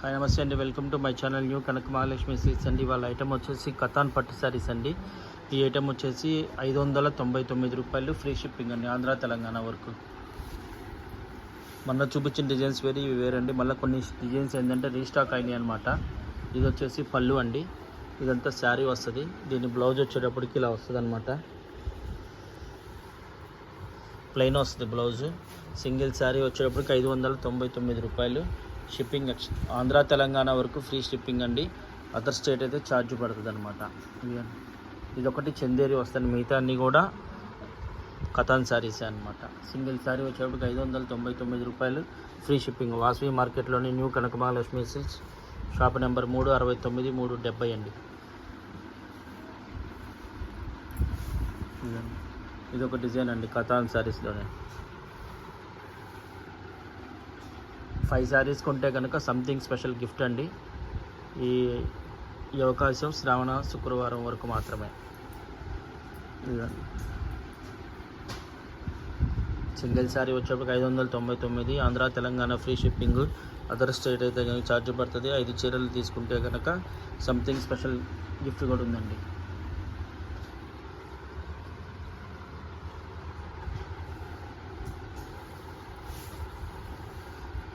Hi నమస్తే అండి, welcome to my channel new Kanaka Mahalakshmi silks అండి. వాళ్ళ ఐటమ్ వచ్చేసి కతాన్ పట్టు శారీస్ అండి. ఈ ఐటమ్ వచ్చేసి 599 రూపాయలు, ఫ్రీ షిప్పింగ్ అండి, ఆంధ్ర తెలంగాణ వరకు. మొన్న చూపించిన డిజైన్స్ వేరే ఇవి వేరండి. మళ్ళీ కొన్ని డిజైన్స్ ఏంటంటే రీస్టాక్ అయినాయి అనమాట. ఇది వచ్చేసి పళ్ళు అండి, ఇదంతా శారీ వస్తుంది. దీని బ్లౌజ్ వచ్చేటప్పటికి ఇలా వస్తుంది అనమాట, ప్లెయిన్ వస్తుంది బ్లౌజ్. సింగిల్ శారీ వచ్చేటప్పటికి 599 రూపాయలు. షిప్పింగ్ ఆంధ్ర తెలంగాణ వరకు ఫ్రీ షిప్పింగ్ అండి. అదర్ స్టేట్ అయితే ఛార్జ్ పడుతుంది అనమాట. ఇదొకటి చందేరి వస్తుంది, మిగతా అన్నీ కూడా కతాన్ శారీసే అనమాట. సింగిల్ శారీ వచ్చేటప్పటికి 599 రూపాయలు, ఫ్రీ షిప్పింగ్. వాసవి మార్కెట్లోని న్యూ కనక మహాలక్ష్మి సిల్క్స్, షాప్ నెంబర్ 369 370 అండి. ఇదొక డిజైన్ అండి కతాన్ శారీస్లోనే. 5 శారీస్ కొంటే కనుక సంథింగ్ స్పెషల్ గిఫ్ట్ అండి. ఈ అవకాశం శ్రావణ శుక్రవారం వరకు మాత్రమే. సింగిల్ శారీ వచ్చేప్పటికి 599, Andhra Telangana free shipping. Other state అయితే కనుక ఛార్జ్ పడుతుంది. 5 చీరలు తీసుకుంటే కనుక సంథింగ్ స్పెషల్ గిఫ్ట్ కూడా ఉందండి.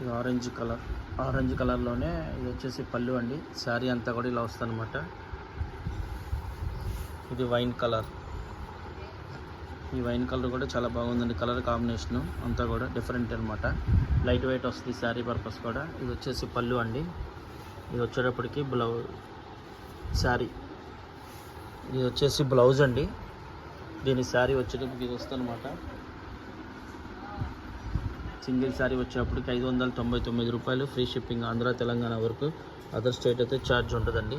ఇది ఆరెంజ్ కలర్లోనే ఇది వచ్చేసి పళ్ళు అండి. శారీ అంతా కూడా ఇలా వస్తుంది అనమాట. ఇది వైన్ కలర్. ఈ వైన్ కలర్ కూడా చాలా బాగుందండి. కలర్ కాంబినేషను అంతా కూడా డిఫరెంట్ అనమాట. లైట్ వెయిట్ వస్తుంది శారీ పర్పస్ కూడా. ఇది వచ్చేసి పళ్ళు అండి. ఇది వచ్చేటప్పటికి శారీ ఇది వచ్చేసి బ్లౌజ్ అండి. దీని శారీ వచ్చేటప్పటికి ఇది వస్తుంది అనమాట. సింగిల్ శారీ వచ్చేటప్పటికి 599 రూపాయలు, ఫ్రీ షిప్పింగ్ ఆంధ్ర తెలంగాణ వరకు. అదర్ స్టేట్ అయితే ఛార్జ్ ఉంటుందండి.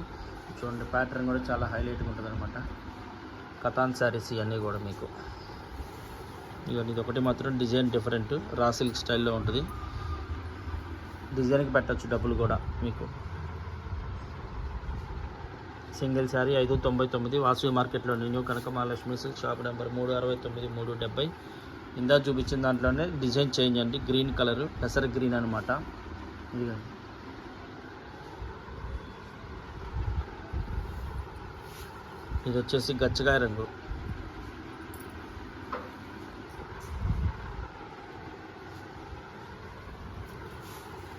చూడండి, ప్యాటర్న్ కూడా చాలా హైలైట్గా ఉంటుంది అనమాట. కతాన్ శారీస్ ఇవన్నీ కూడా మీకు. ఇది ఒకటి మాత్రం డిజైన్ డిఫరెంట్, రా సిల్క్ స్టైల్లో ఉంటుంది. డిజైన్కి పెట్టచ్చు డబ్బులు కూడా మీకు. సింగిల్ శారీ 599, వాసవి మార్కెట్లో న్యూ కనక మహాలక్ష్మి సిల్క్, షాప్ నెంబర్ 369 370. ఇందా చూపించిన దాంట్లోనే డిజైన్ చేంజ్ అండి. గ్రీన్ కలర్, పెసర గ్రీన్ అనమాట. ఇది వచ్చేసి గచ్చకాయ రంగు.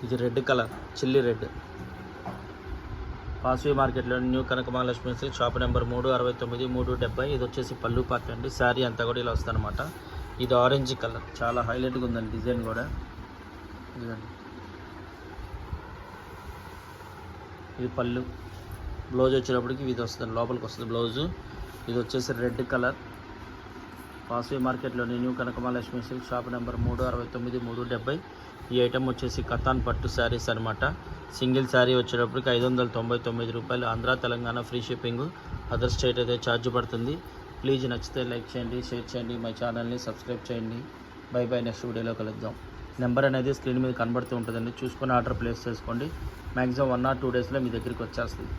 ఇది red colour, chilli red. Vasavi మార్కెట్లో న్యూ కనక మహాలక్ష్మి సిల్క్, షాప్ నెంబర్ 369 370. ఇది వచ్చేసి పళ్ళు పార్ట్ అండి. శారీ అంతా కూడా ఇలా వస్తుంది అనమాట. ఇది ఆరెంజ్ కలర్, చాలా హైలైట్గా ఉందండి డిజైన్ కూడా. ఇది పళ్ళు. బ్లౌజ్ వచ్చేటప్పటికి ఇది వస్తుంది, లోపలికి వస్తుంది బ్లౌజు. ఇది వచ్చేసి రెడ్ కలర్. వాసవి మార్కెట్లోని న్యూ కనక మహాలక్ష్మి సిల్క్, షాప్ నెంబర్ 369 370. ఈ ఐటమ్ వచ్చేసి కతాన్ పట్టు శారీస్ అనమాట. సింగిల్ శారీ వచ్చేటప్పటికి 599 రూపాయలు, Andhra Telangana free shipping. Other state అయితే ఛార్జ్ పడుతుంది. ప్లీజ్ నచ్చితే లైక్ చేయండి, షేర్ చేయండి, మై ఛానల్ని సబ్స్క్రైబ్ చేయండి. బై బై, నెక్స్ట్ వీడియోలో కలుద్దాం. నెంబర్ అనేది స్క్రీన్ మీద కనబడుతూ ఉంటుందండి, చూసుకొని ఆర్డర్ ప్లేస్ చేసుకోండి. మ్యాక్సిమం 1 or 2 డేస్లో మీ దగ్గరికి వచ్చేస్తుంది.